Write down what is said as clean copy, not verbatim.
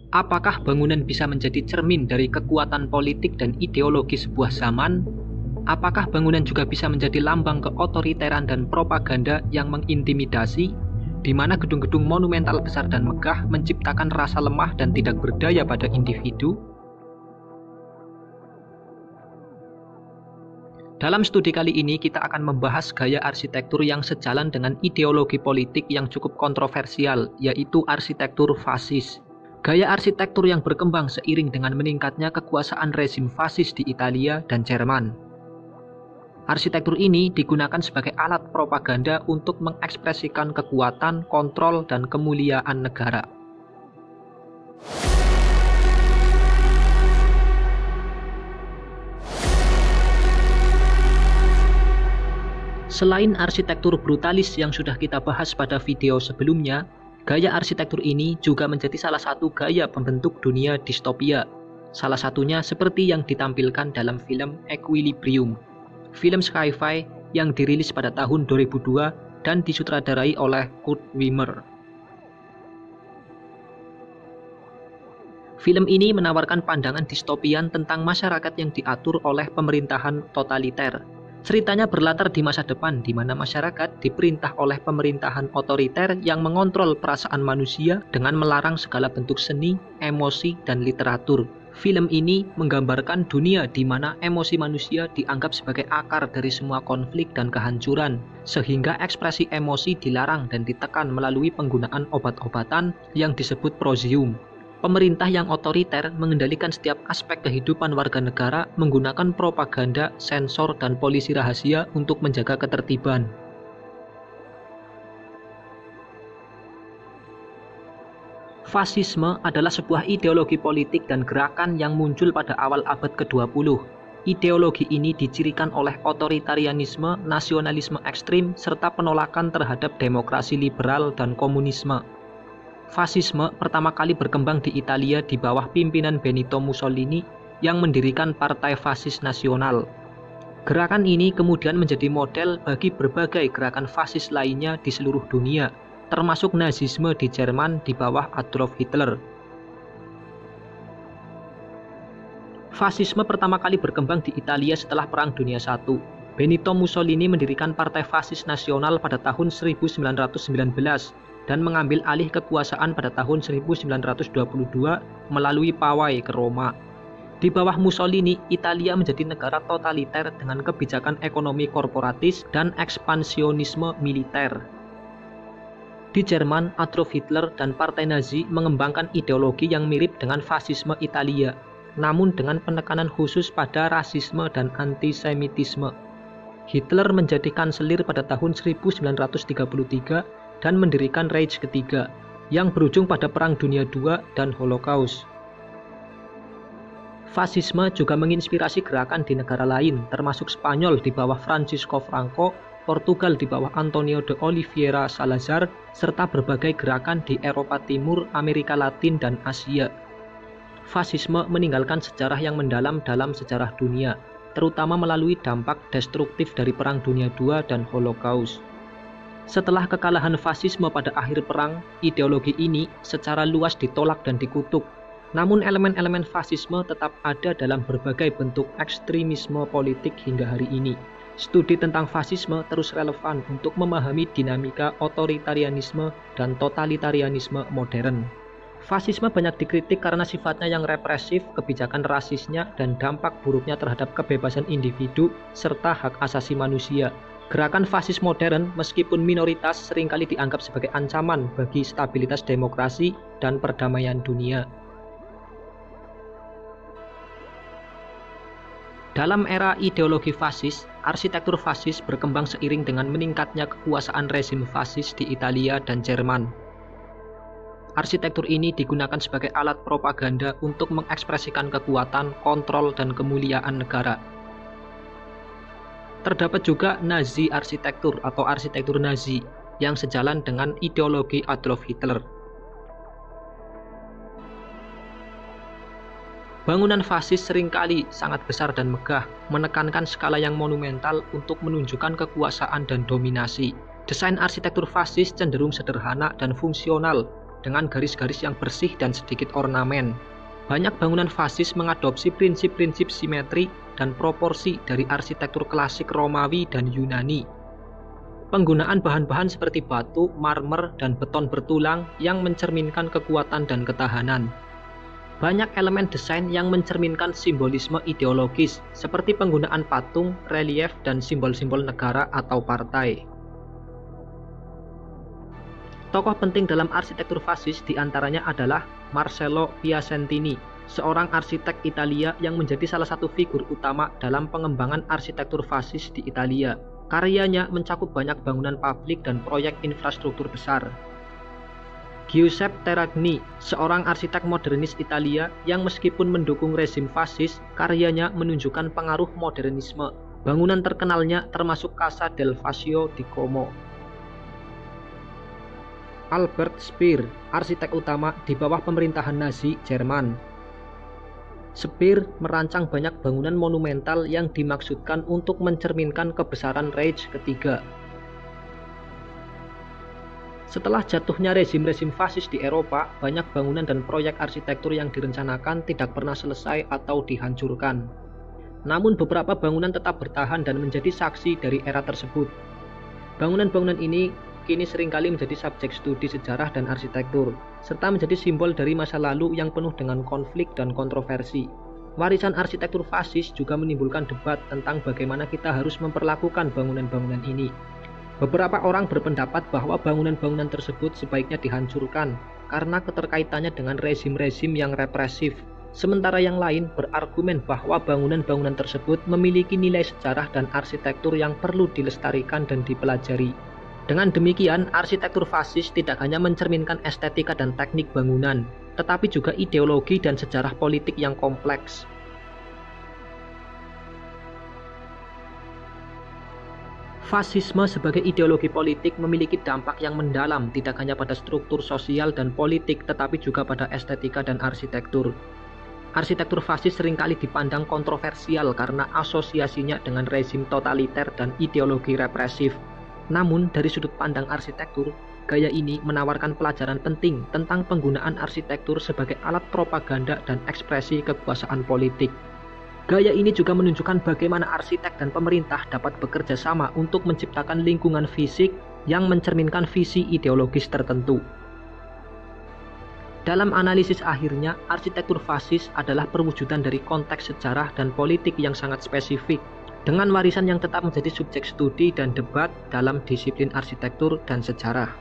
Apakah bangunan bisa menjadi cermin dari kekuatan politik dan ideologi sebuah zaman? Apakah bangunan juga bisa menjadi lambang keotoriteran dan propaganda yang mengintimidasi, di mana gedung-gedung monumental besar dan megah menciptakan rasa lemah dan tidak berdaya pada individu? Dalam studi kali ini kita akan membahas gaya arsitektur yang sejalan dengan ideologi politik yang cukup kontroversial, yaitu arsitektur fasis. Gaya arsitektur yang berkembang seiring dengan meningkatnya kekuasaan rezim fasis di Italia dan Jerman. Arsitektur ini digunakan sebagai alat propaganda untuk mengekspresikan kekuatan, kontrol, dan kemuliaan negara. Selain arsitektur brutalis yang sudah kita bahas pada video sebelumnya, gaya arsitektur ini juga menjadi salah satu gaya pembentuk dunia distopia. Salah satunya seperti yang ditampilkan dalam film Equilibrium, film sci-fi yang dirilis pada tahun 2002 dan disutradarai oleh Kurt Wimmer. Film ini menawarkan pandangan distopian tentang masyarakat yang diatur oleh pemerintahan totaliter. Ceritanya berlatar di masa depan di mana masyarakat diperintah oleh pemerintahan otoriter yang mengontrol perasaan manusia dengan melarang segala bentuk seni, emosi, dan literatur. Film ini menggambarkan dunia di mana emosi manusia dianggap sebagai akar dari semua konflik dan kehancuran, sehingga ekspresi emosi dilarang dan ditekan melalui penggunaan obat-obatan yang disebut prosium. Pemerintah yang otoriter mengendalikan setiap aspek kehidupan warga negara menggunakan propaganda, sensor, dan polisi rahasia untuk menjaga ketertiban. Fasisme adalah sebuah ideologi politik dan gerakan yang muncul pada awal abad ke-20. Ideologi ini dicirikan oleh otoritarianisme, nasionalisme ekstrim, serta penolakan terhadap demokrasi liberal dan komunisme. Fasisme pertama kali berkembang di Italia di bawah pimpinan Benito Mussolini yang mendirikan Partai Fasis Nasional. Gerakan ini kemudian menjadi model bagi berbagai gerakan fasis lainnya di seluruh dunia, termasuk Nazisme di Jerman di bawah Adolf Hitler. Fasisme pertama kali berkembang di Italia setelah Perang Dunia I. Benito Mussolini mendirikan Partai Fasis Nasional pada tahun 1919 dan mengambil alih kekuasaan pada tahun 1922 melalui pawai ke Roma. Di bawah Mussolini, Italia menjadi negara totaliter dengan kebijakan ekonomi korporatis dan ekspansionisme militer. Di Jerman, Adolf Hitler dan Partai Nazi mengembangkan ideologi yang mirip dengan fasisme Italia, namun dengan penekanan khusus pada rasisme dan antisemitisme. Hitler menjadi kanselir pada tahun 1933 dan mendirikan Reich ketiga, yang berujung pada Perang Dunia II dan Holocaust. Fasisme juga menginspirasi gerakan di negara lain, termasuk Spanyol di bawah Francisco Franco, Portugal di bawah Antonio de Oliveira Salazar, serta berbagai gerakan di Eropa Timur, Amerika Latin, dan Asia. Fasisme meninggalkan sejarah yang mendalam dalam sejarah dunia, terutama melalui dampak destruktif dari Perang Dunia II dan Holocaust. Setelah kekalahan fasisme pada akhir perang, ideologi ini secara luas ditolak dan dikutuk. Namun elemen-elemen fasisme tetap ada dalam berbagai bentuk ekstremisme politik hingga hari ini. Studi tentang fasisme terus relevan untuk memahami dinamika otoritarianisme dan totalitarianisme modern. Fasisme banyak dikritik karena sifatnya yang represif, kebijakan rasisnya, dan dampak buruknya terhadap kebebasan individu serta hak asasi manusia. Gerakan fasis modern meskipun minoritas seringkali dianggap sebagai ancaman bagi stabilitas demokrasi dan perdamaian dunia. Dalam era ideologi fasis, arsitektur fasis berkembang seiring dengan meningkatnya kekuasaan rezim fasis di Italia dan Jerman. Arsitektur ini digunakan sebagai alat propaganda untuk mengekspresikan kekuatan, kontrol, dan kemuliaan negara. Terdapat juga Nazi arsitektur atau arsitektur Nazi yang sejalan dengan ideologi Adolf Hitler. Bangunan fasis seringkali sangat besar dan megah, menekankan skala yang monumental untuk menunjukkan kekuasaan dan dominasi. Desain arsitektur fasis cenderung sederhana dan fungsional, dengan garis-garis yang bersih dan sedikit ornamen. Banyak bangunan fasis mengadopsi prinsip-prinsip simetri dan proporsi dari arsitektur klasik Romawi dan Yunani. Penggunaan bahan-bahan seperti batu, marmer, dan beton bertulang yang mencerminkan kekuatan dan ketahanan. Banyak elemen desain yang mencerminkan simbolisme ideologis, seperti penggunaan patung, relief, dan simbol-simbol negara atau partai. Tokoh penting dalam arsitektur fasis diantaranya adalah Marcello Piacentini, seorang arsitek Italia yang menjadi salah satu figur utama dalam pengembangan arsitektur fasis di Italia. Karyanya mencakup banyak bangunan publik dan proyek infrastruktur besar. Giuseppe Terragni, seorang arsitek modernis Italia yang meskipun mendukung rezim fasis, karyanya menunjukkan pengaruh modernisme. Bangunan terkenalnya termasuk Casa del Fascio di Como. Albert Speer, arsitek utama di bawah pemerintahan Nazi Jerman. Speer merancang banyak bangunan monumental yang dimaksudkan untuk mencerminkan kebesaran Reich ketiga. Setelah jatuhnya rezim-rezim fasis di Eropa, banyak bangunan dan proyek arsitektur yang direncanakan tidak pernah selesai atau dihancurkan. Namun beberapa bangunan tetap bertahan dan menjadi saksi dari era tersebut. Bangunan-bangunan ini kini seringkali menjadi subjek studi sejarah dan arsitektur, serta menjadi simbol dari masa lalu yang penuh dengan konflik dan kontroversi. Warisan arsitektur fasis juga menimbulkan debat tentang bagaimana kita harus memperlakukan bangunan-bangunan ini. Beberapa orang berpendapat bahwa bangunan-bangunan tersebut sebaiknya dihancurkan karena keterkaitannya dengan rezim-rezim yang represif. Sementara yang lain berargumen bahwa bangunan-bangunan tersebut memiliki nilai sejarah dan arsitektur yang perlu dilestarikan dan dipelajari. Dengan demikian, arsitektur fasis tidak hanya mencerminkan estetika dan teknik bangunan, tetapi juga ideologi dan sejarah politik yang kompleks. Fasisme sebagai ideologi politik memiliki dampak yang mendalam tidak hanya pada struktur sosial dan politik, tetapi juga pada estetika dan arsitektur. Arsitektur fasis seringkali dipandang kontroversial karena asosiasinya dengan rezim totaliter dan ideologi represif. Namun, dari sudut pandang arsitektur, gaya ini menawarkan pelajaran penting tentang penggunaan arsitektur sebagai alat propaganda dan ekspresi kekuasaan politik. Gaya ini juga menunjukkan bagaimana arsitek dan pemerintah dapat bekerja sama untuk menciptakan lingkungan fisik yang mencerminkan visi ideologis tertentu. Dalam analisis akhirnya, arsitektur fasis adalah perwujudan dari konteks sejarah dan politik yang sangat spesifik, dengan warisan yang tetap menjadi subjek studi dan debat dalam disiplin arsitektur dan sejarah.